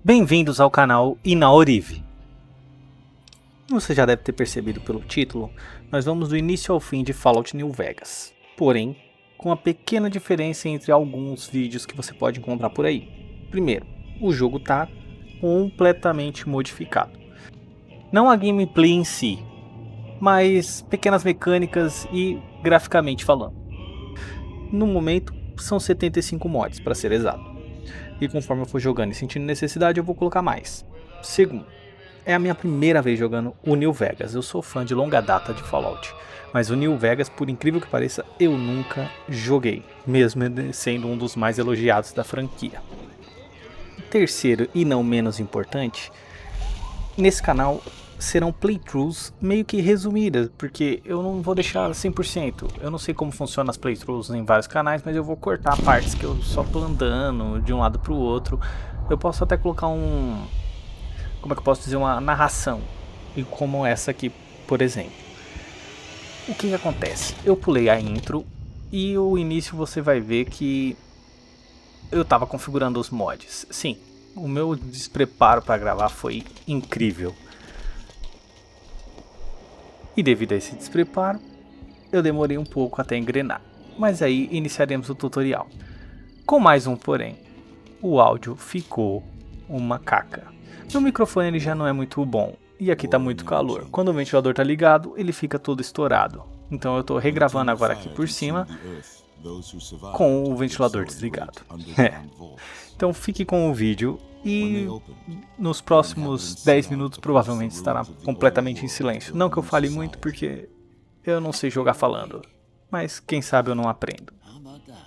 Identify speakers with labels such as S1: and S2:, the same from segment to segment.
S1: Bem-vindos ao canal Inaurive. Você já deve ter percebido pelo título, nós vamos do início ao fim de Fallout New Vegas. Porém, com uma pequena diferença entre alguns vídeos que você pode encontrar por aí. Primeiro, o jogo está completamente modificado. Não a gameplay em si, mas pequenas mecânicas e graficamente falando. No momento, são 75 mods para ser exato. E conforme eu for jogando e sentindo necessidade, eu vou colocar mais. Segundo, é a minha primeira vez jogando o New Vegas. Eu sou fã de longa data de Fallout, mas o New Vegas, por incrível que pareça, eu nunca joguei, mesmo sendo um dos mais elogiados da franquia. Terceiro e não menos importante, nesse canal serão playthroughs meio que resumidas, porque eu não vou deixar 100%. Eu não sei como funcionam as playthroughs em vários canais, mas eu vou cortar partes que eu só tô andando de um lado pro outro. Eu posso até colocar como é que eu posso dizer, uma narração, e como essa aqui, por exemplo. O que acontece? Eu pulei a intro e o início você vai ver que eu tava configurando os mods. Sim, o meu despreparo para gravar foi incrível. E devido a esse despreparo, eu demorei um pouco até engrenar. Mas aí iniciaremos o tutorial. Com mais um porém, o áudio ficou uma caca. Meu microfone ele já não é muito bom e aqui tá muito calor. Quando o ventilador tá ligado, ele fica todo estourado. Então eu tô regravando agora aqui por cima com o ventilador desligado. Então fique com o vídeo e nos próximos 10 minutos provavelmente estará completamente em silêncio. Não que eu fale muito porque eu não sei jogar falando, mas quem sabe eu não aprendo.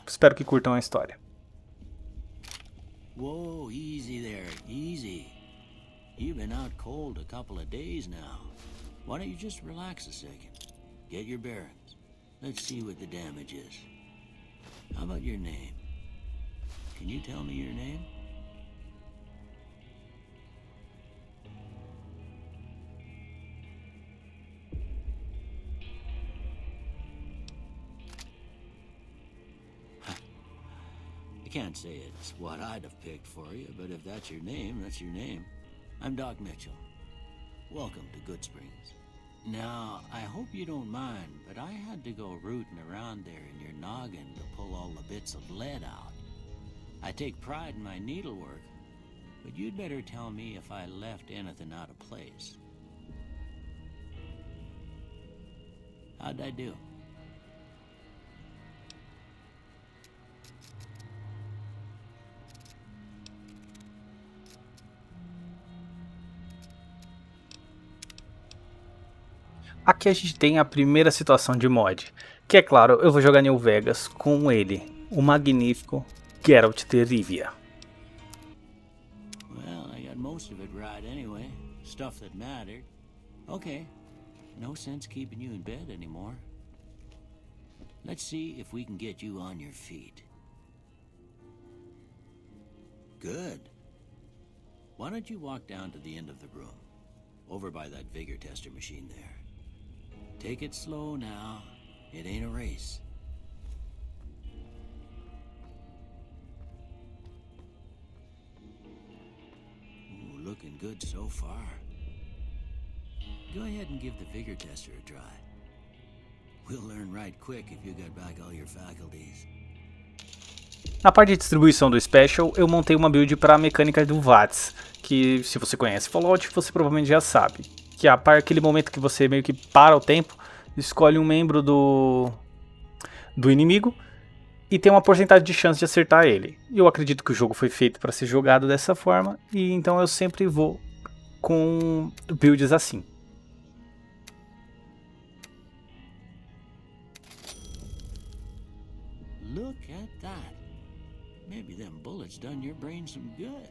S1: Espero que curtam a história.
S2: Whoa, easy there, easy. You've been out cold a couple of days now. Why don't you just relax a second? Get your bearings. Let's see what the damage is. How about your name? Can you tell me your name? I can't say it's what I'd have picked for you, but if that's your name, that's your name. I'm Doc Mitchell. Welcome to Good Springs. Now, I hope you don't mind, but I had to go rooting around there in your noggin to pull all the bits of lead out. I take pride in my needlework, but you'd better tell me if I left anything out of place. How'd I do?
S1: Aqui a gente tem a primeira situação de mod, que é claro, eu vou jogar New Vegas com ele, o magnífico Geralt de Rivia.
S2: Well, I got most of it right anyway. Stuff that mattered. Okay, no sense keeping you in bed anymore. Let's see if we can get you on your feet. Good. Why don't you walk down to the end of the room, over by that vigor tester machine there. Take it slow now. It ain't a race. Ooh, looking good so far. Go ahead and give the vigor tester a try. We'll learn right quick if you got back all your faculties.
S1: Na parte de distribuição do Special, eu montei uma build para a mecânica do VATS, que se você conhece Fallout, você provavelmente já sabe. Que é aquele momento que você meio que para o tempo, escolhe um membro do inimigo e tem uma porcentagem de chance de acertar ele. Eu acredito que o jogo foi feito para ser jogado dessa forma, e então eu sempre vou com builds assim.
S2: Look at that. Maybe them bullets done your brain some good.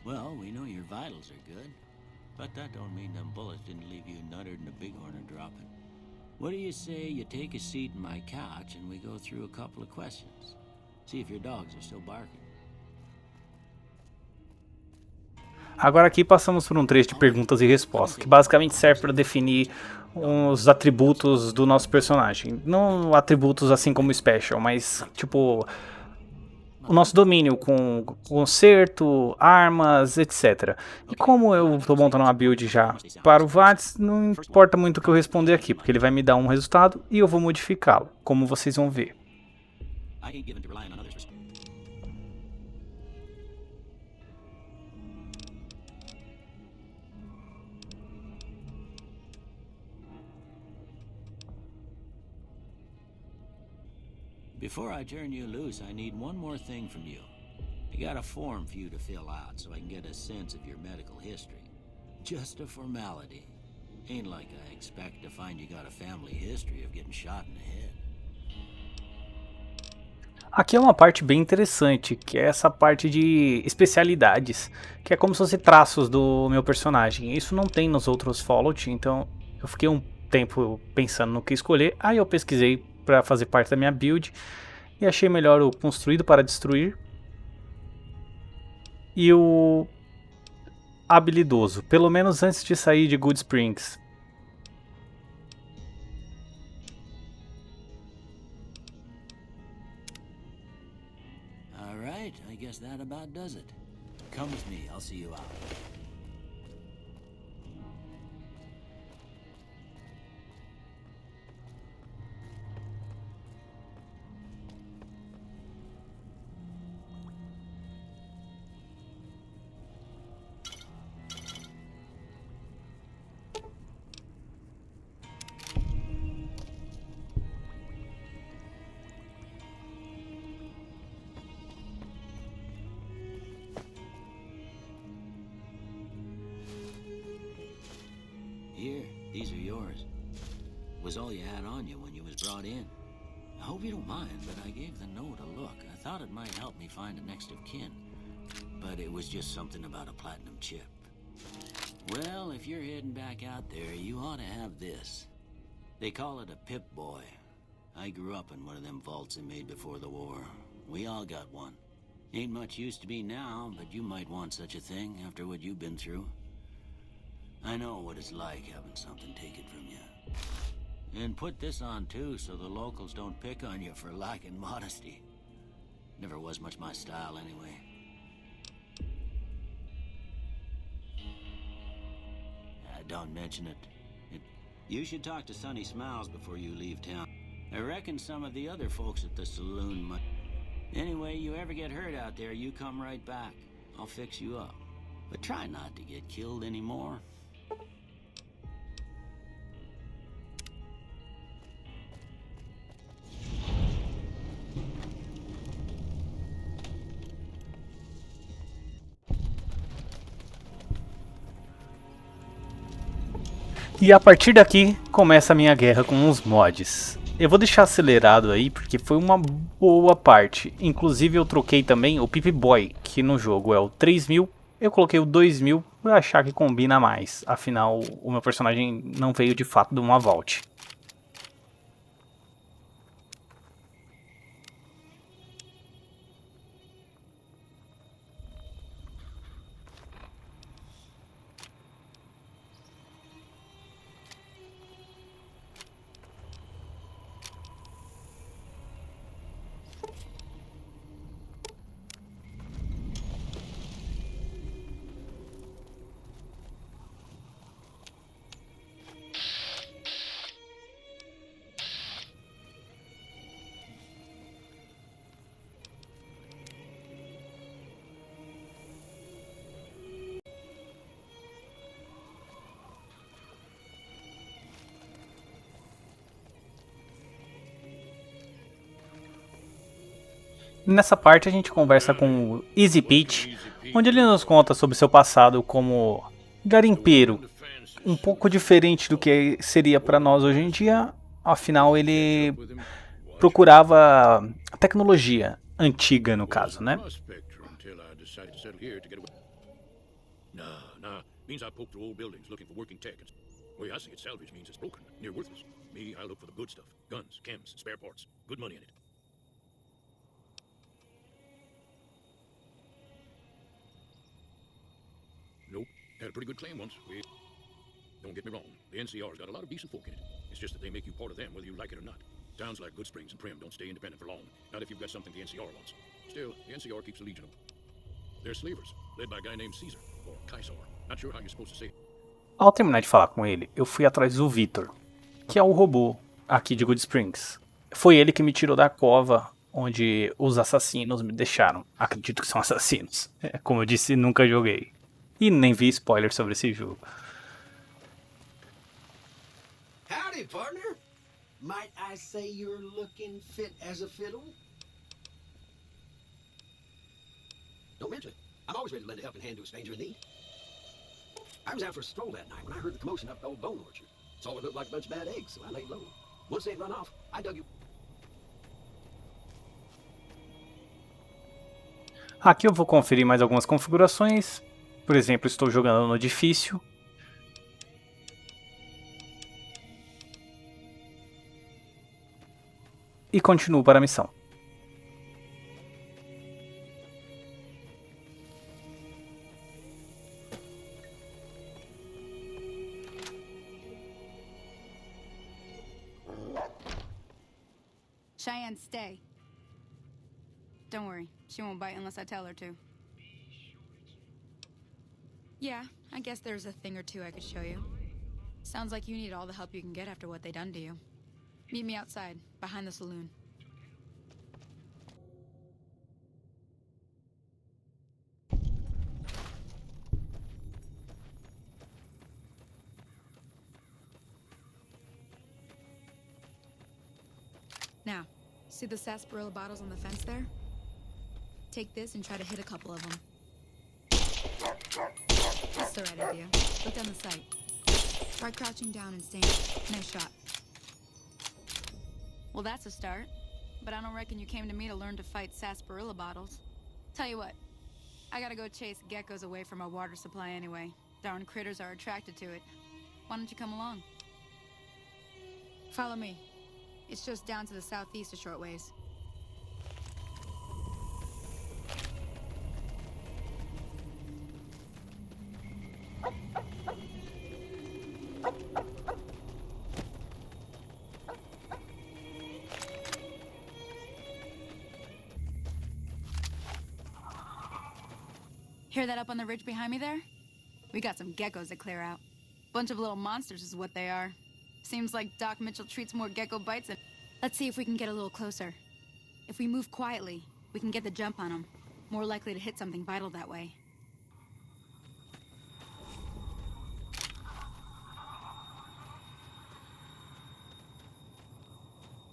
S2: Well, we know your vitals are good. But that don't mean them bullets didn't leave you nuttered and a bighorn are dropping. What do you say you take a seat in my couch and we go through a couple of questions? See if your dogs are still barking.
S1: Agora aqui passamos por um trecho de perguntas e respostas, que basicamente serve para definir os atributos do nosso personagem. Não atributos assim como Special, mas tipo o nosso domínio com conserto, armas, etc. E como eu estou montando uma build já para o VATS, não importa muito o que eu responder aqui, porque ele vai me dar um resultado e eu vou modificá-lo, como vocês vão ver.
S2: Before I turn you loose, I need one more thing from you. I got a form for you to fill out so I can get a sense of your medical history. Just a formality. Ain't like I expect to find you got a family history of getting shot in the head.
S1: Aqui é uma parte bem interessante, que é essa parte de especialidades, que é como se fossem traços do meu personagem. Isso não tem nos outros Fallout, então eu fiquei um tempo pensando no que escolher. Aí eu pesquisei para fazer parte da minha build e achei melhor o construído para destruir e o habilidoso, pelo menos antes de sair de Good Springs.
S2: All right, I guess that about does it. Come with me, I'll see you out. Here, these are yours. Was all you had on you when you was brought in. I hope you don't mind, but I gave the note a look. I thought it might help me find a next of kin. But it was just something about a platinum chip. Well, if you're heading back out there, you ought to have this. They call it a Pip-Boy. I grew up in one of them vaults they made before the war. We all got one. Ain't much use to be now, but you might want such a thing after what you've been through. I know what it's like having something taken from you. And put this on too, so the locals don't pick on you for lacking modesty. Never was much my style anyway. Don't mention it. You should talk to Sonny Smiles before you leave town. I reckon some of the other folks at the saloon might. Anyway, you ever get hurt out there, you come right back. I'll fix you up. But try not to get killed anymore.
S1: E a partir daqui começa a minha guerra com os mods. Eu vou deixar acelerado aí porque foi uma boa parte. Inclusive eu troquei também o Pip-Boy, que no jogo é o 3000. Eu coloquei o 2000 para achar que combina mais. Afinal, o meu personagem não veio de fato de uma vault. Nessa parte a gente conversa com o Easy Pete, onde ele nos conta sobre seu passado como garimpeiro, um pouco diferente do que seria para nós hoje em dia. Afinal, ele procurava tecnologia antiga, no caso, né?
S3: Nope. Had a pretty good claim once. Don't get me wrong. The NCR's got a lot of decent folk in it. It's just that they make you part of them whether you like it or not. Towns like Good Springs and Prim don't stay independent for long. Not if you've got something the NCR wants. Still, the NCR keeps a legion of them. They're slavers, led by a guy named Caesar, or Caesar. Not sure how you're supposed to say it.
S1: Ao terminar de falar com ele, eu fui atrás do Victor, que é o robô aqui de Good Springs. Foi ele que me tirou da cova onde os assassinos me deixaram. Acredito que são assassinos. Como eu disse, nunca joguei. E nem vi spoiler sobre esse jogo.
S4: Howdy, partner. Might I say you're looking fit as a fiddle? Don't mention it. I'm always ready to lend a helping hand to a stranger in need. I was out for a stroll that night when I heard the commotion up at the old bone orchard. Saw it looked like a bunch of bad eggs, so I laid low. Once they'd run off, I dug you.
S1: Aqui eu vou conferir mais algumas configurações. Por exemplo, estou jogando no difícil. E continuo para a missão.
S5: Cheyenne, stay. Don't worry, she won't bite unless I tell her to. Yeah, I guess there's a thing or two I could show you. Sounds like you need all the help you can get after what they done to you. Meet me outside, behind the saloon. Now, see the sarsaparilla bottles on the fence there? Take this and try to hit a couple of them. That's the right idea. Look down the sight. Try crouching down and staying. Nice shot. Well, that's a start. But I don't reckon you came to me to learn to fight sarsaparilla bottles. Tell you what, I gotta go chase geckos away from our water supply anyway. Darn critters are attracted to it. Why don't you come along? Follow me. It's just down to the southeast a short ways. Hear that up on the ridge behind me there? We got some geckos to clear out. Bunch of little monsters is what they are. Seems like Doc Mitchell treats more gecko bites than... Let's see if we can get a little closer. If we move quietly, we can get the jump on them. More likely to hit something vital that way.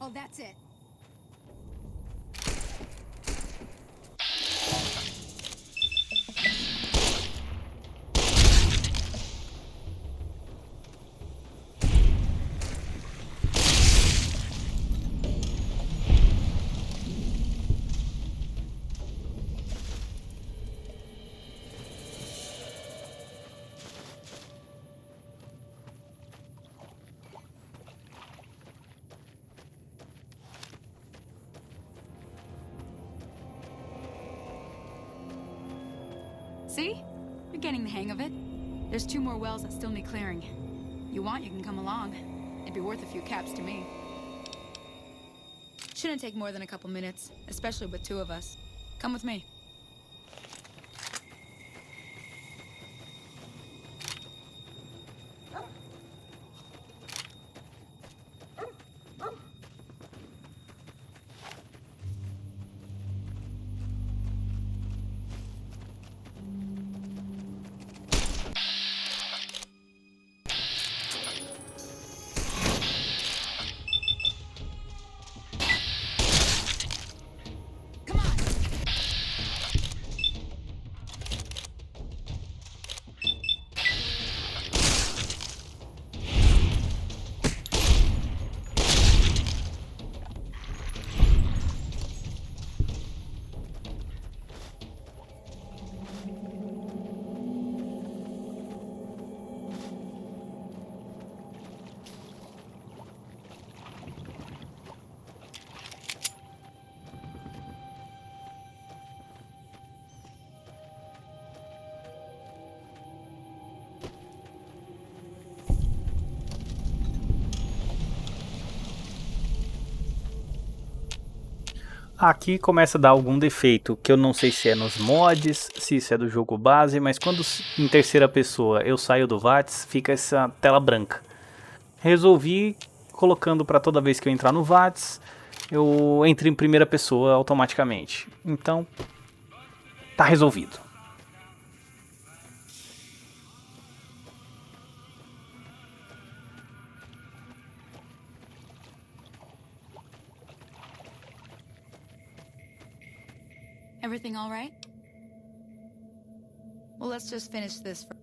S5: Oh, that's it. See? You're getting the hang of it. There's 2 more wells that still need clearing. You want, you can come along. It'd be worth a few caps to me. Shouldn't take more than a couple minutes, especially with 2 of us. Come with me.
S1: Aqui começa a dar algum defeito, que eu não sei se é nos mods, se isso é do jogo base, mas quando em terceira pessoa eu saio do VATS, fica essa tela branca. Resolvi colocando para toda vez que eu entrar no VATS, eu entro em primeira pessoa automaticamente. Então, tá resolvido.
S5: Everything all right? Well, let's just finish this first.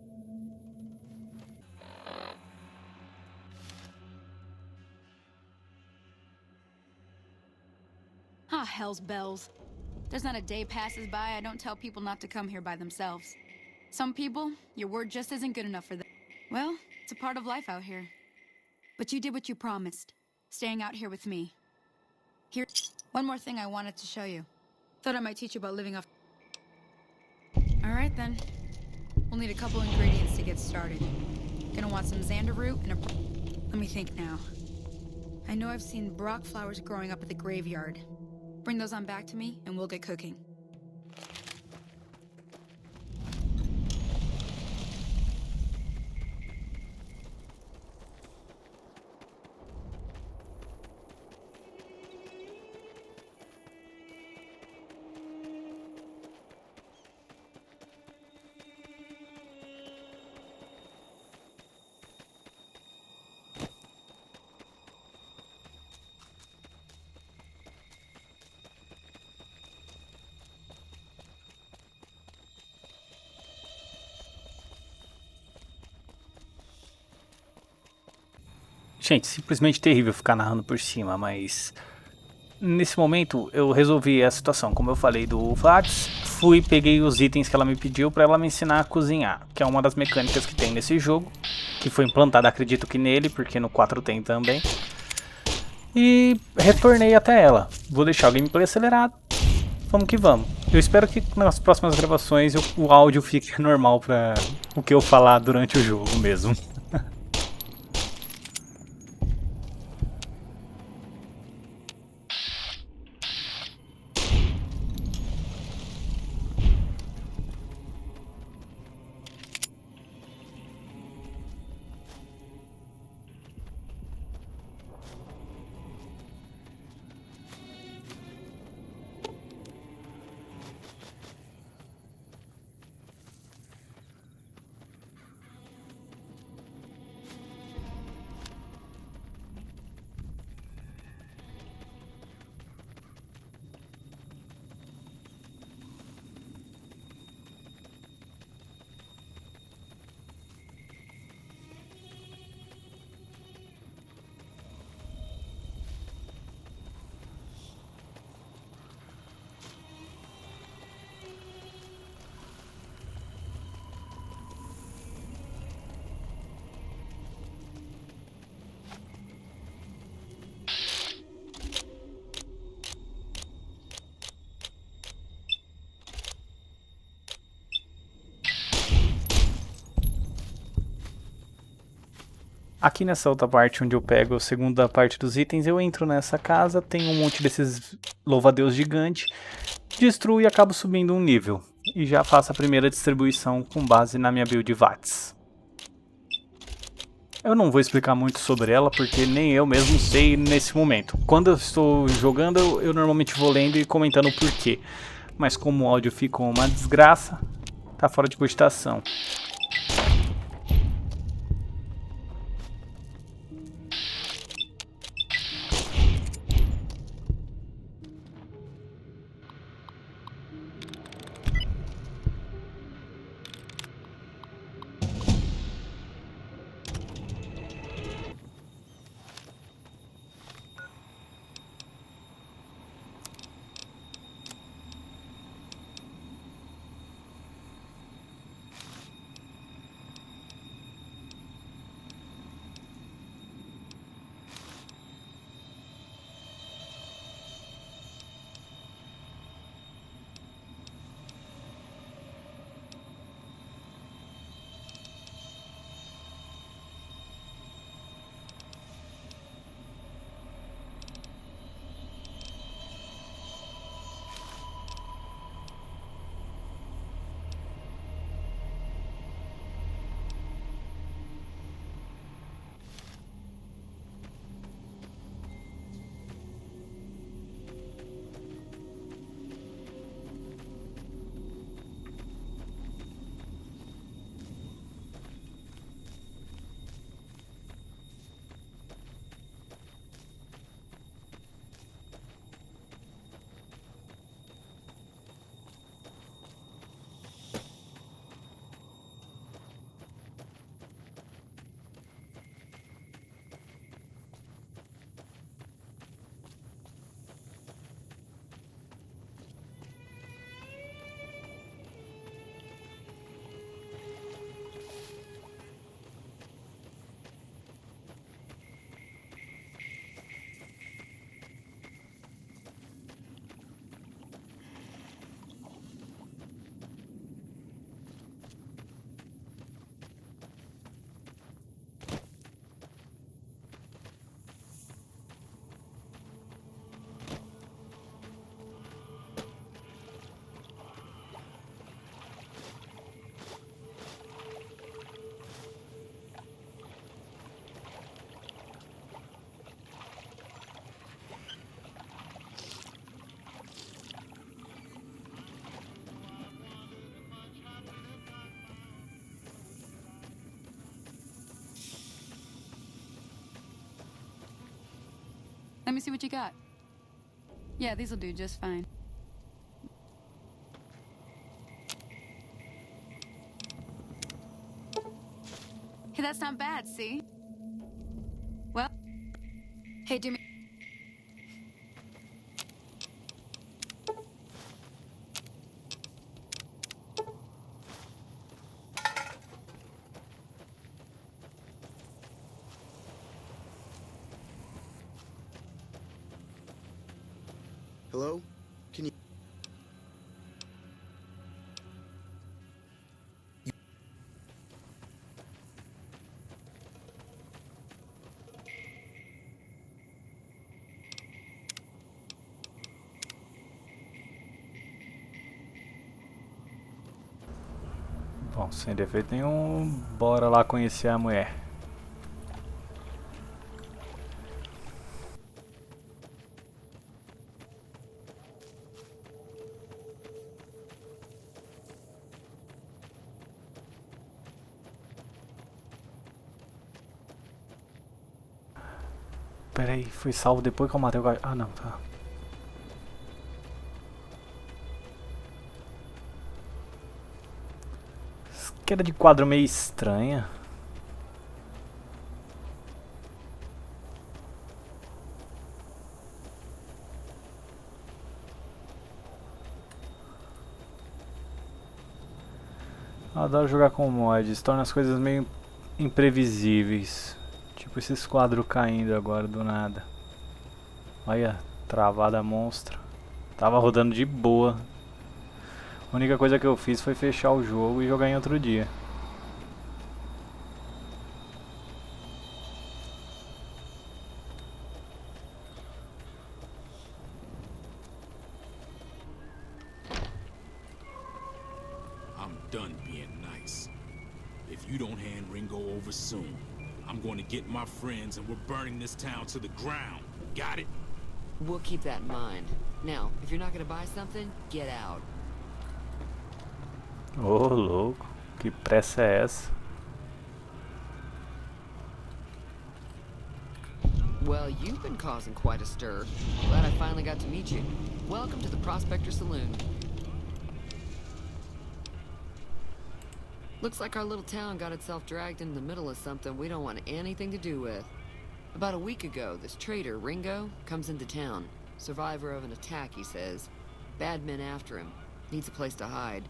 S5: Ah, hell's bells. There's not a day passes by I don't tell people not to come here by themselves. Some people, your word just isn't good enough for them. Well, it's a part of life out here. But you did what you promised, staying out here with me. Here, one more thing I wanted to show you. Thought I might teach you about living off. All right then. We'll need a couple ingredients to get started. Gonna want some xander root and a... Let me think now. I know I've seen Brock flowers growing up at the graveyard. Bring those on back to me and we'll get cooking.
S1: Gente, simplesmente terrível ficar narrando por cima, mas nesse momento eu resolvi a situação, como eu falei do VATS, fui, peguei os itens que ela me pediu para ela me ensinar a cozinhar, que é uma das mecânicas que tem nesse jogo, que foi implantada acredito que nele, porque no 4 tem também, e retornei até ela. Vou deixar o gameplay acelerado, vamos que vamos. Eu espero que nas próximas gravações o áudio fique normal para o que eu falar durante o jogo mesmo. Aqui nessa outra parte onde eu pego a segunda parte dos itens, eu entro nessa casa, tem um monte desses louva-a-Deus gigante, destruo e acabo subindo um nível. E já faço a primeira distribuição com base na minha build VATS. Eu não vou explicar muito sobre ela, porque nem eu mesmo sei nesse momento. Quando eu estou jogando, eu normalmente vou lendo e comentando o porquê. Mas como o áudio ficou uma desgraça, tá fora de cogitação.
S5: me see what you got. Yeah, these'll do just fine. Hey, that's not bad, see? Well, hey, do me...
S6: Hello? Can you...
S1: Bom, sem defeito nenhum, bora lá conhecer a mulher. Pera aí, fui salvo depois que eu matei o gajo. Ah, não, tá. Queda de quadro meio estranha. Eu adoro jogar com mods, torna as coisas meio imprevisíveis. Tipo esses quadros caindo agora do nada. Olha, travada monstra. Tava rodando de boa. A única coisa que eu fiz foi fechar o jogo e jogar em outro dia.
S3: I'm done being nice. If you don't hand Ringo over soon, I'm going to get my friends and we're burning this town to the ground. Got it?
S7: We'll keep that in mind. Now, if you're not gonna buy something, get out.
S1: Ô, louco, que pressa é essa?
S7: Well, you've been causing quite a stir. Glad I finally got to meet you. Welcome to the Prospector Saloon. Looks like our little town got itself dragged into the middle of something we don't want anything to do with. About a week ago, this trader, Ringo, comes into town. Survivor of an attack, he says. Bad men after him. Needs a place to hide.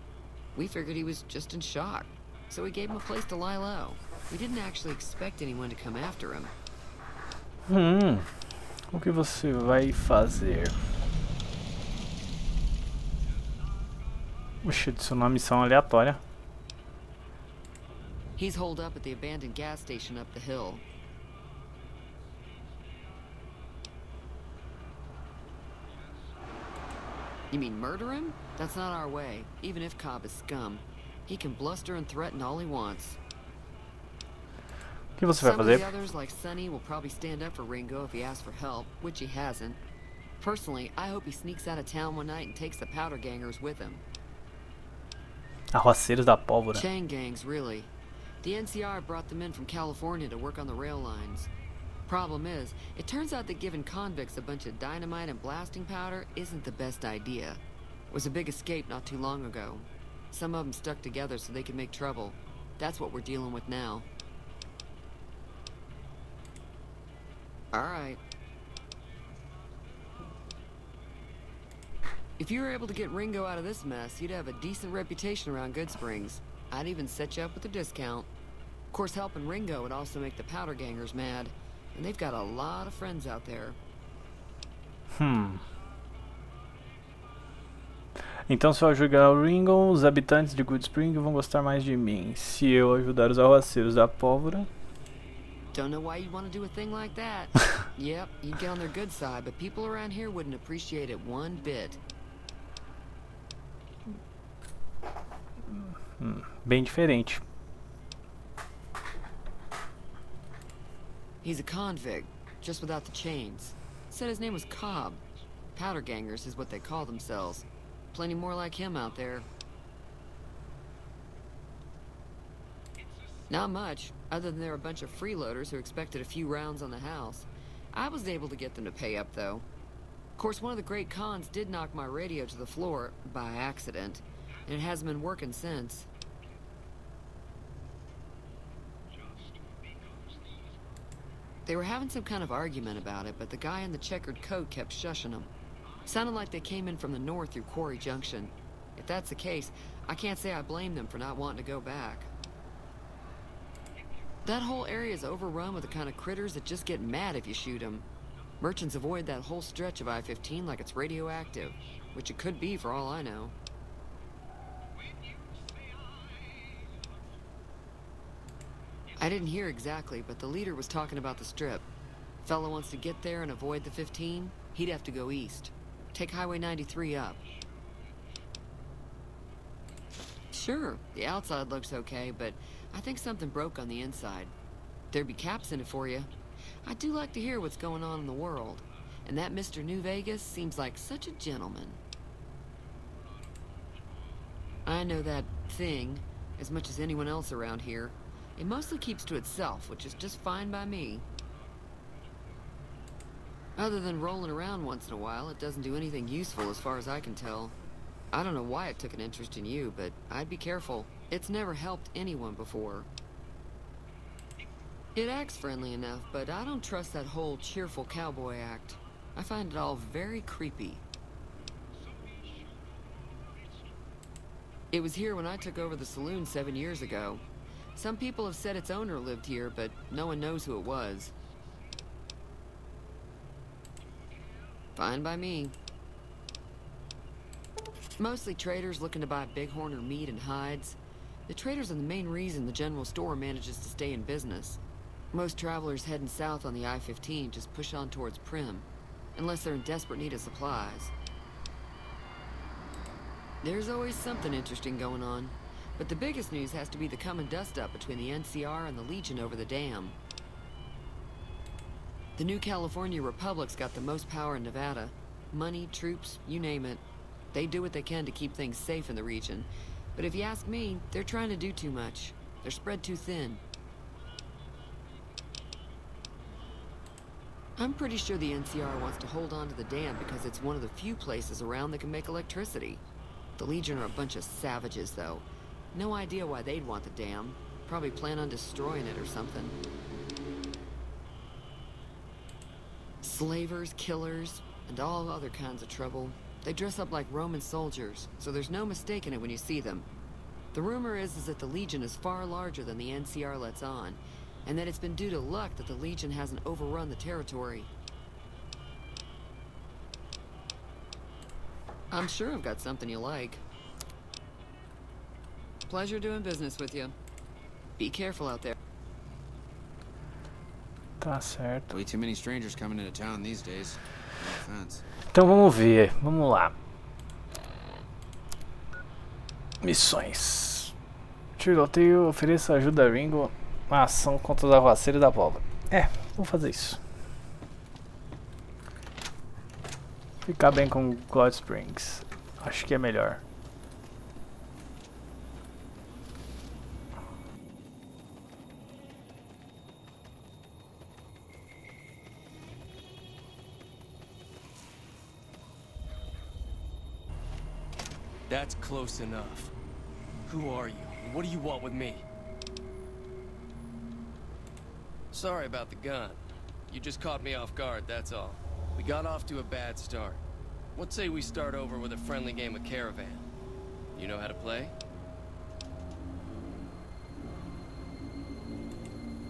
S7: We figured he was just in shock, so we gave him a place to lie low. We didn't actually expect anyone to come after him.
S1: O que você vai fazer? Oxe, adicionou uma missão aleatória.
S7: He's holed up at the abandoned gas station up the hill. You mean murder him? That's not our way, even if Cobb is scum. He can bluster and threaten all he wants.
S1: O que você vai
S7: Some of
S1: fazer?
S7: the others, like Sonny, will probably stand up for Ringo if he asks for help, which he hasn't. Personally, I hope he sneaks out of town one night and takes the powder gangers with him.
S1: Arroaceiros da pólvora.
S7: Chain gangs, really. The NCR brought them in from California to work on the rail lines. Problem is, it turns out that giving convicts a bunch of dynamite and blasting powder isn't the best idea. It was a big escape not too long ago. Some of them stuck together so they could make trouble. That's what we're dealing with now. Alright. If you were able to get Ringo out of this mess, you'd have a decent reputation around Good Springs. I'd even set you up with a discount. Of course, helping Ringo would also make the powder gangers mad. And they've got a lot of friends out there.
S1: Então, se eu ajudar o Ringo, os habitantes de Good Spring vão gostar mais de mim. Se eu ajudar os arroaceiros da pólvora...
S7: Don't know why you'd want to do a thing like that. Yep, you'd get on their good side, but people around here wouldn't appreciate it one bit.
S1: Bem diferente.
S7: He's a convict, just without the chains. Said his name was Cobb. Powder gangers is what they call themselves. Plenty more like him out there. Not much, other than they're a bunch of freeloaders who expected a few rounds on the house. I was able to get them to pay up, though. Of course, one of the great cons did knock my radio to the floor by accident, and it hasn't been working since. They were having some kind of argument about it, but the guy in the checkered coat kept shushing them. Sounded like they came in from the north through Quarry Junction. If that's the case, I can't say I blame them for not wanting to go back. That whole area is overrun with the kind of critters that just get mad if you shoot them. Merchants avoid that whole stretch of I-15 like it's radioactive, which it could be for all I know. I didn't hear exactly, but the leader was talking about the strip. Fellow wants to get there and avoid the 15, he'd have to go east. Take Highway 93 up. Sure, the outside looks okay, but I think something broke on the inside. There'd be caps in it for you. I do like to hear what's going on in the world, and that Mr. New Vegas seems like such a gentleman. I know that thing as much as anyone else around here. It mostly keeps to itself, which is just fine by me. Other than rolling around once in a while, it doesn't do anything useful as far as I can tell. I don't know why it took an interest in you, but I'd be careful. It's never helped anyone before. It acts friendly enough, but I don't trust that whole cheerful cowboy act. I find it all very creepy. It was here when I took over the saloon 7 years ago. Some people have said its owner lived here, but no one knows who it was. Fine by me. Mostly traders looking to buy bighorn or meat and hides. The traders are the main reason the general store manages to stay in business. Most travelers heading south on the I-15 just push on towards Prim, unless they're in desperate need of supplies. There's always something interesting going on, but the biggest news has to be the coming dust-up between the NCR and the Legion over the dam. The new California Republic's got the most power in Nevada. Money, troops, you name it. They do what they can to keep things safe in the region. But if you ask me, they're trying to do too much. They're spread too thin. I'm pretty sure the NCR wants to hold on to the dam because it's one of the few places around that can make electricity. The Legion are a bunch of savages, though. No idea why they'd want the dam. Probably plan on destroying it or something. Slavers, killers, and all other kinds of trouble. They dress up like Roman soldiers, so there's no mistaking it when you see them. The rumor is that the Legion is far larger than the NCR lets on, and that it's been due to luck that the Legion hasn't overrun the territory. I'm sure I've got something you like. Pleasure doing business with you. Be careful out there.
S1: Tá certo.
S8: Way too many strangers coming into town these days. No offense.
S1: Então vamos ver, vamos lá. Missões. Tiroteio, ofereça ajuda a Ringo na ação contra os arruaceiros da pólvora. Vou fazer isso. Ficar bem com Cloud Springs. Acho que é melhor.
S9: That's close enough. Who are you? What do you want with me? Sorry about the gun. You just caught me off guard, that's all. We got off to a bad start. Let's say we start over with a friendly game of Caravan. You know how to play?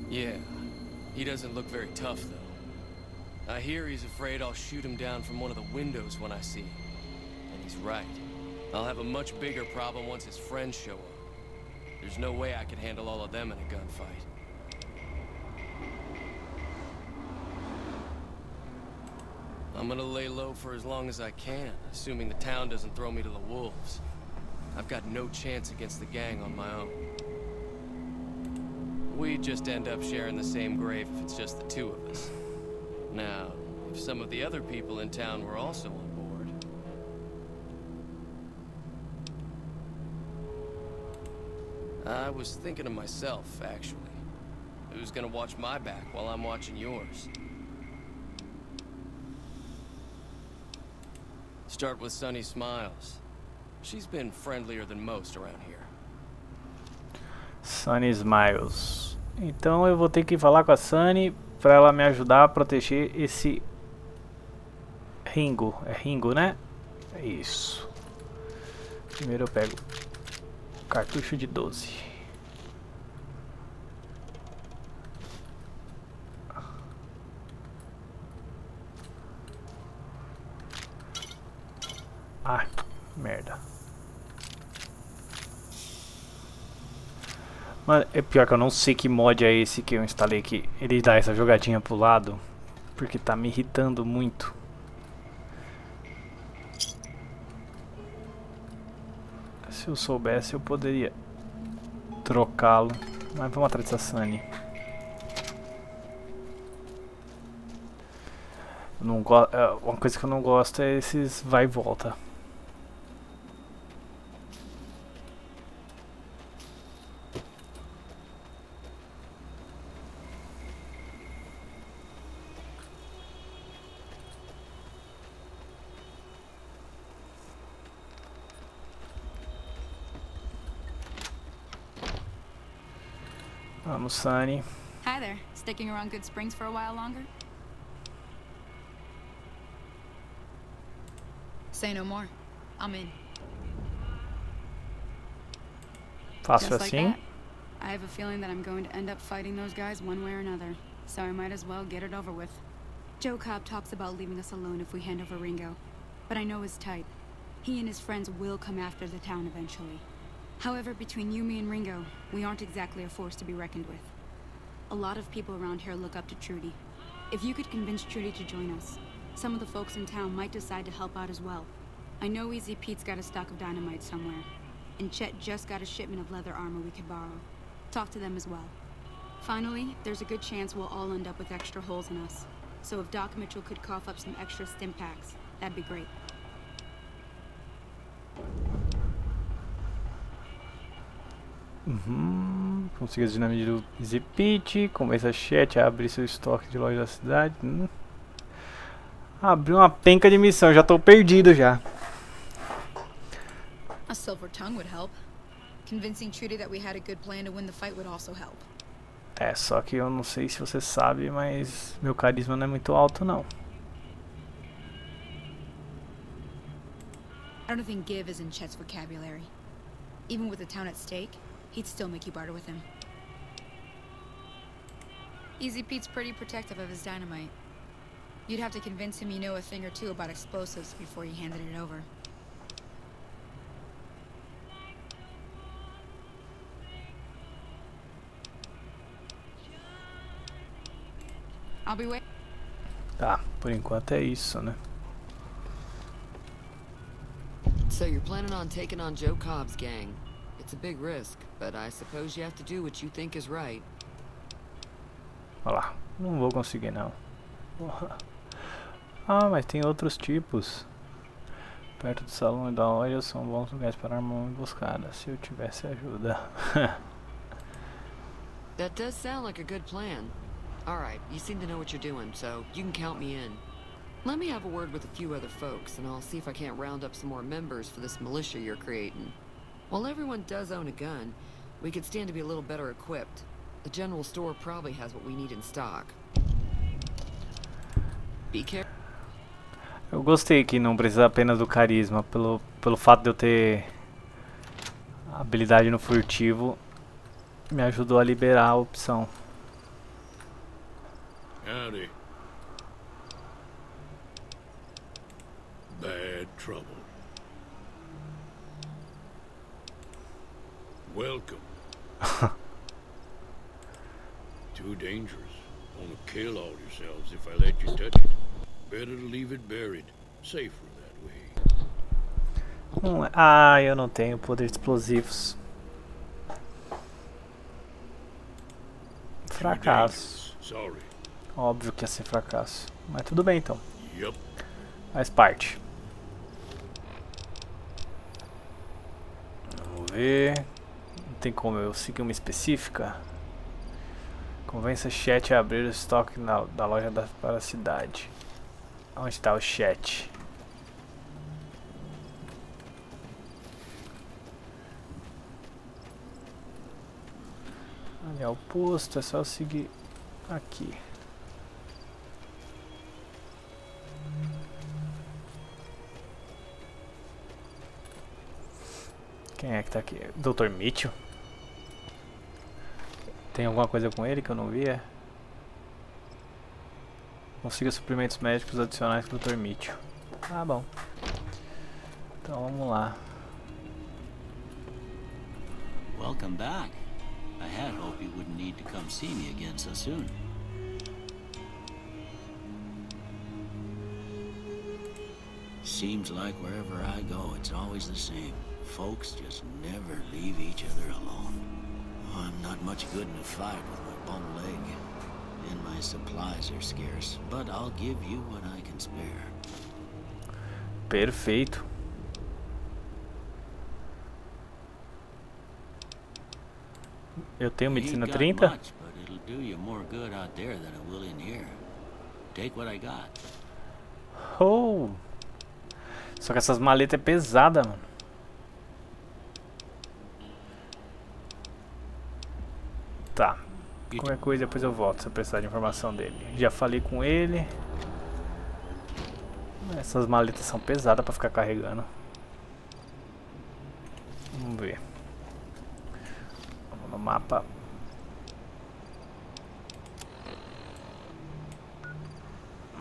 S9: Yeah. He doesn't look very tough, though. I hear he's afraid I'll shoot him down from one of the windows when I see him. And he's right. I'll have a much bigger problem once his friends show up. There's no way I could handle all of them in a gunfight. I'm gonna lay low for as long as I can, assuming the town doesn't throw me to the wolves. I've got no chance against the gang on my own. We just end up sharing the same grave if it's just the two of us. Now, if some of the other people in town were also on board... I was thinking of myself, actually. Who's gonna watch my back while I'm watching yours? Start with Sunny Smiles. She's been friendlier than most around here.
S1: Sunny Smiles. Então eu vou ter que falar com a Sunny para ela me ajudar a proteger esse Ringo. É Ringo, né? É isso. Primeiro eu pego cartucho de 12. Ah, merda. Mano, é pior que eu não sei que mod é esse que eu instalei aqui. Ele dá essa jogadinha pro lado, porque tá me irritando muito. Se eu soubesse eu poderia trocá-lo. Mas vamos atrás dessa Sunny. Uma coisa que eu não gosto é esses vai e volta. Vamos, Sunny.
S5: Hi there. Sticking around Good Springs for a while longer? Say no more. I'm in.
S1: Fácil
S5: Just like
S1: assim.
S5: that. I have a feeling that I'm going to end up fighting those guys one way or another, so I might as well get it over with. Joe Cobb talks about leaving us alone if we hand over Ringo, but I know his type. He and his friends will come after the town eventually. However, between you, me, and Ringo, we aren't exactly a force to be reckoned with. A lot of people around here look up to Trudy. If you could convince Trudy to join us, some of the folks in town might decide to help out as well. I know Easy Pete's got a stock of dynamite somewhere, and Chet just got a shipment of leather armor we could borrow. Talk to them as well. Finally, there's a good chance we'll all end up with extra holes in us. So if Doc Mitchell could cough up some extra stim packs, that'd be great.
S1: Consiga as dinâmicas do Easy Pete. Começa a chat a abrir seu estoque de loja da cidade. Abriu uma penca de missão, já tô perdido já.
S5: A silver tongue would help. Convincing Trudy that we had a good plan to win the fight would also help.
S1: É, só que eu não sei se você sabe, mas meu carisma não é muito alto não.
S5: I don't think give is in Chet's vocabulary. Even with the town at stake, he'd still make you barter with him. Easy Pete's pretty protective of his dynamite. You'd have to convince him you know a thing or two about explosives before you handed it over. I'll be waiting.
S1: Tá, por enquanto é isso, né?
S7: So you're planning on taking on Joe Cobb's gang. It's a big risk, but I suppose you have to do what you think is right.
S1: Olha lá, não vou conseguir não. Ah, mas tem outros tipos. Perto do salão e da loja são bons lugares para armar uma emboscada. Se eu tivesse ajuda.
S7: That does sound like a good plan. Alright, you seem to know what you're doing, so you can count me in. Let me have a word with a few other folks, and I'll see if I can't round up some more members for this militia you're creating. While everyone does own a gun, we could stand to be a little better equipped. The general store probably has what we need in stock. Be careful.
S1: Eu gostei que não precisa apenas do carisma, pelo fato de eu ter habilidade no furtivo, me ajudou a liberar a opção.
S3: Howdy. Bad trouble. Welcome. Too dangerous. Wanna kill all yourselves if I let you touch it. Better to leave it buried. Safer that way.
S1: Ah, eu não tenho poder de explosivos. Fracasso.
S3: Sorry.
S1: Óbvio que ia ser fracasso. Mas tudo bem então.
S3: Yup.
S1: Faz parte. Vamos ver. Não tem como eu seguir uma específica. Convença chat a abrir o estoque da loja para a cidade. Onde está o chat? Ali é o posto, é só eu seguir aqui. Quem é que tá aqui? Dr. Mitchell? Tem alguma coisa com ele que eu não vi? É? Consiga suprimentos médicos adicionais com o Dr. Mitchell. Ah, bom. Então vamos lá.
S2: Welcome back. I had hoped you wouldn't need to come see me again so soon. Seems like wherever I go, it's always the same. Folks just never leave each other alone. I'm not much good in a fight with my bum leg, and my supplies are scarce, but I'll give you what I can spare.
S1: Perfeito. Eu tenho medicina 30?
S2: Much, but it'll do you more good out there than it will in here. Take what I got.
S1: Oh! Só que essas maletas é pesada, mano. Tá. Qualquer coisa depois eu volto se eu precisar de informação dele. Já falei com ele. Essas maletas são pesadas pra ficar carregando. Vamos ver. Vamos no mapa.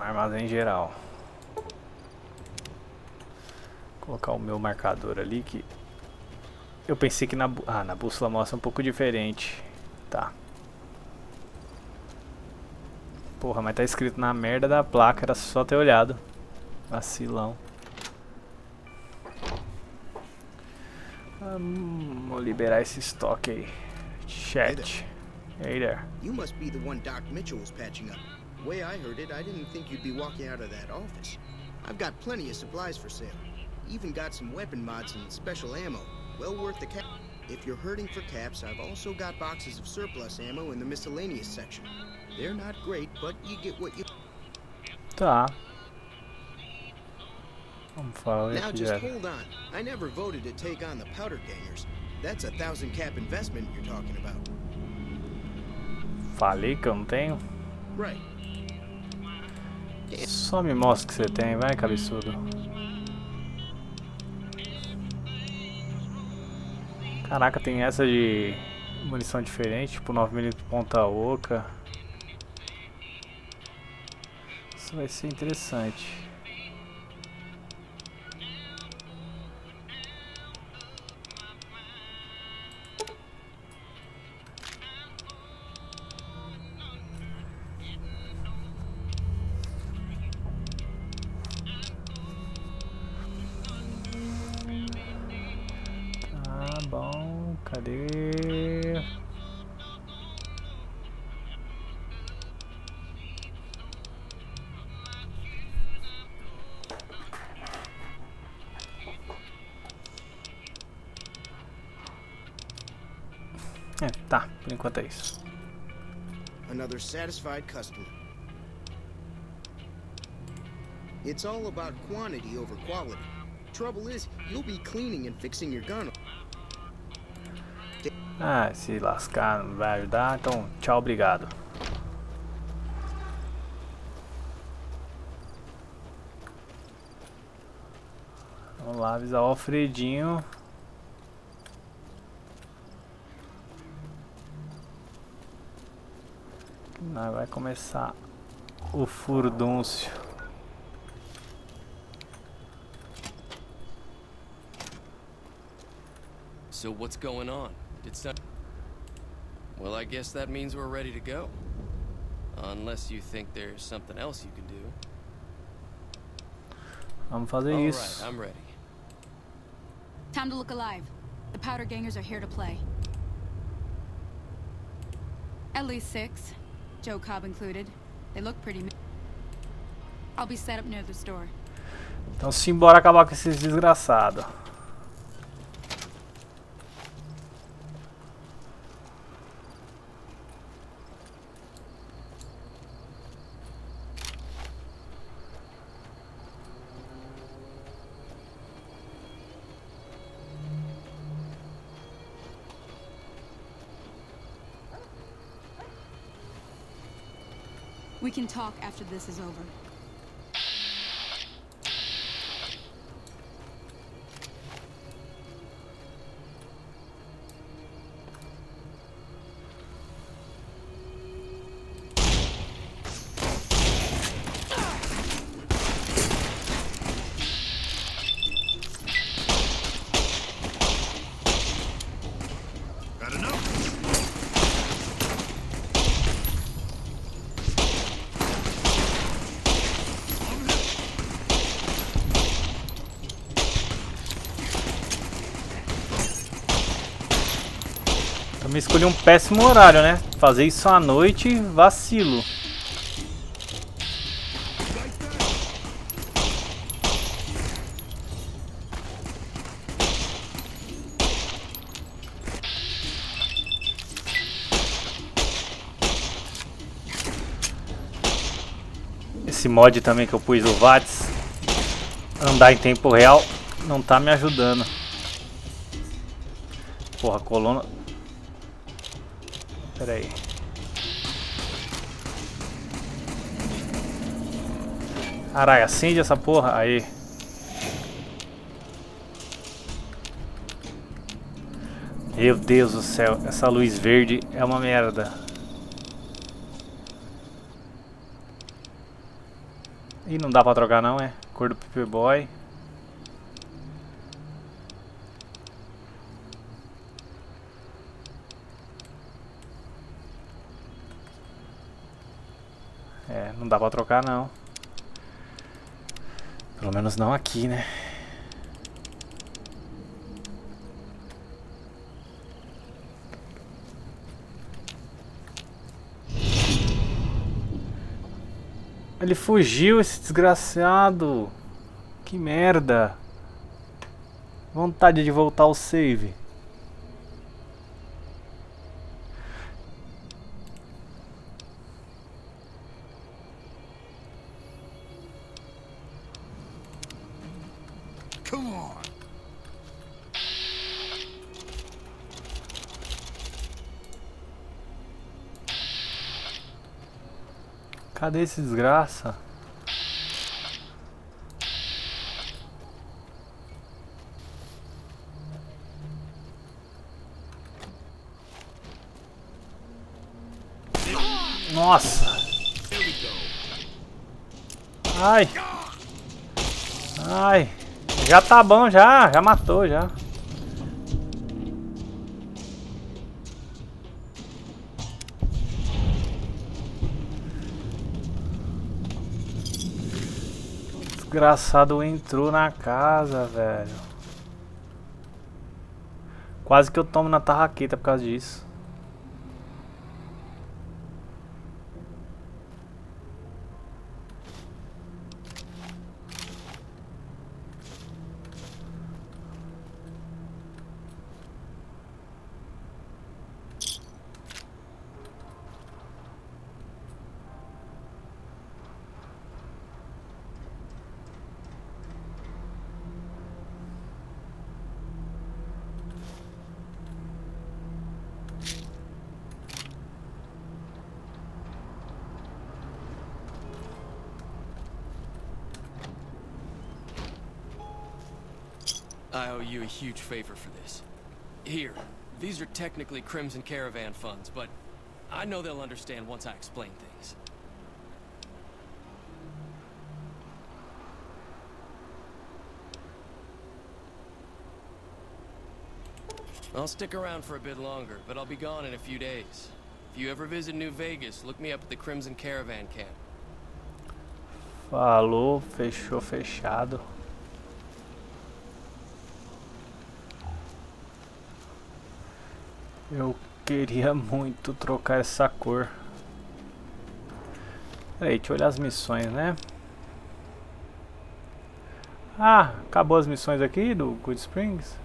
S1: Armazém geral. Vou colocar o meu marcador ali que eu pensei que na bússola mostra um pouco diferente. Tá. Porra, mas tá escrito na merda da placa, era só ter olhado. Vacilão. Vou liberar esse estoque aí. Chat. Hey there.
S6: You must be the one Doc Mitchell was patching up. The way I heard it, I didn't think you'd be walking out of that office. I've got plenty of supplies for sale. Even got some weapon mods and special ammo. Well worth the cap. If you're hurting for caps, I've also got boxes of surplus ammo in the miscellaneous section. They're not great, but you get what you...
S1: Tá. Vamos falar
S6: Now
S1: aqui
S6: just
S1: já.
S6: hold on. I never voted to take on the powder gangers. That's a 1,000 cap investment you're talking about.
S1: Falei que eu não tenho?
S6: Right.
S1: Só me mostra o que você tem, vai, cabeçudo. Caraca, tem essa de munição diferente, tipo 9mm ponta oca. Isso vai ser interessante. Tá bom, cadê? Tá, por enquanto é isso.
S6: Another satisfied customer. It's all about quantity over quality. Trouble is, you'll be cleaning and fixing your gun.
S1: Ah, se lascar não vai ajudar, então tchau, obrigado. Vamos lá avisar o Alfredinho. Vai começar o furdúncio.
S9: So what's going on? Well, I guess that means we're ready to go. Unless you think there's something else you can do.
S1: Vamos fazer
S9: All
S1: isso.
S9: right, I'm ready.
S5: Time to look alive. The powder gangers are here to play. At least 6, Joe Cobb included. They look pretty. I'll be set up near the store.
S1: Então simbora acabar com esses desgraçados.
S5: We can talk after this is over.
S1: Também escolhi um péssimo horário, né? Fazer isso à noite, vacilo. Esse mod também que eu pus, o VATS, andar em tempo real, não tá me ajudando. Porra, coluna... Pera aí. Caralho, acende essa porra. Aí. Meu Deus do céu, essa luz verde é uma merda. Ih, não dá pra trocar não, é? Cor do Paperboy. É, não dá pra trocar não. Pelo menos não aqui, né? Ele fugiu, esse desgraçado. Que merda. Vontade de voltar ao save.
S6: Come on.
S1: Cadê esse desgraça? Nossa! Ai! Ai! Já tá bom já, já matou já. Desgraçado entrou na casa, velho. Quase que eu tomo na tarraqueta por causa disso.
S9: I owe you a huge favor for this. Here, these are technically Crimson Caravan funds, but I know they'll understand once I explain things. I'll stick around for a bit longer, but I'll be gone in a few days. If you ever visit New Vegas, look me up at the Crimson Caravan camp.
S1: Falou, fechou, fechado. Eu queria muito trocar essa cor. Peraí, deixa eu olhar as missões, né? Ah, acabou as missões aqui do Good Springs?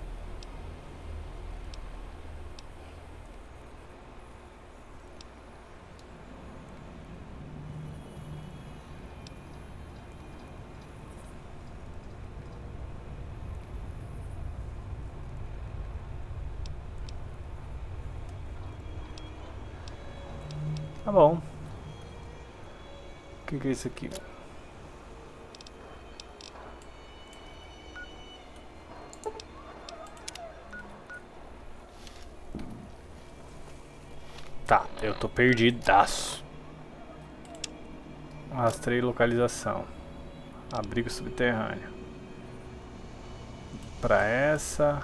S1: Tá bom. que é isso aqui? Tá, eu tô perdidaço. Rastreio localização. Abrigo subterrâneo. Pra essa.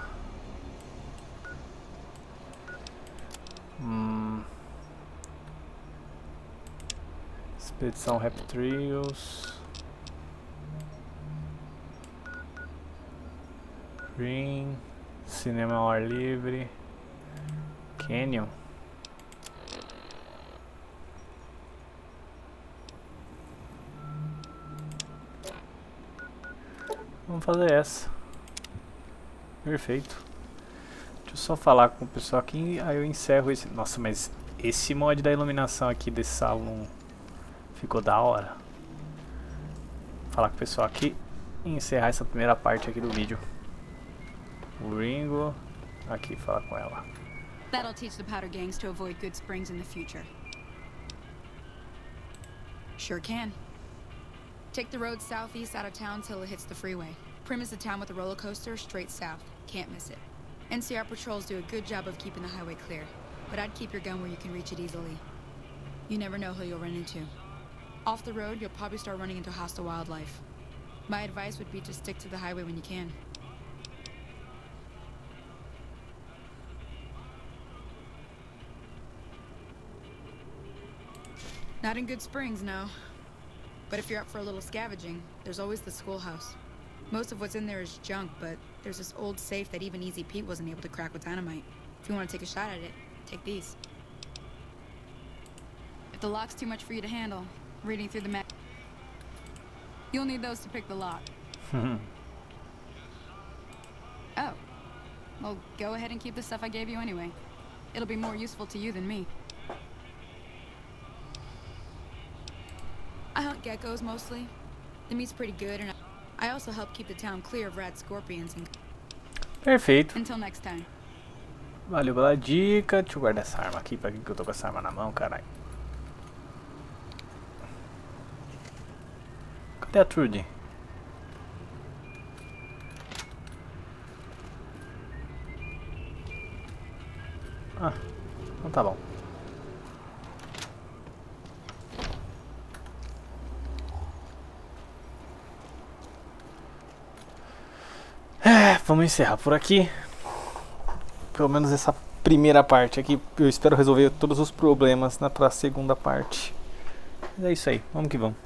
S1: Expedição Reptrios. Green. Cinema ao ar livre. Canyon. Vamos fazer essa. Perfeito. Deixa eu só falar com o pessoal aqui, aí eu encerro esse... Nossa, mas esse mod da iluminação aqui desse salão ficou da hora. Falar com o pessoal aqui e encerrar essa primeira parte aqui do vídeo. O Ringo, aqui, falar com ela.
S5: That'll teach the powder gangs to avoid Good Springs in the future. Sure can. Take the road southeast out of town till it hits the freeway. Prim is the town with the roller coaster straight south. Can't miss it. NCR patrols do a good job of keeping the highway clear, but I'd keep your gun where you can reach it easily. You never know who you'll run into. Off the road, you'll probably start running into hostile wildlife. My advice would be to stick to the highway when you can. Not in Good Springs, no. But if you're up for a little scavenging, there's always the schoolhouse. Most of what's in there is junk, but there's this old safe that even Easy Pete wasn't able to crack with dynamite. If you want to take a shot at it, take these. If the lock's too much for you to handle, reading through the map, you'll need those to pick the lock. Oh. Well, go ahead and keep the stuff I gave you anyway. It'll be more useful to you than me. I hunt geckos mostly. The meat's pretty good, and I also help keep the town clear of rat scorpions.
S1: Perfeito.
S5: Until next time.
S1: Valeu pela dica. Deixa eu guardar essa arma aqui. Pra que eu tô com essa arma na mão, caralho? Cadê a Trudy? Ah, então tá bom. Vamos encerrar por aqui. Pelo menos essa primeira parte aqui. Eu espero resolver todos os problemas pra segunda parte. Mas é isso aí, vamos que vamos.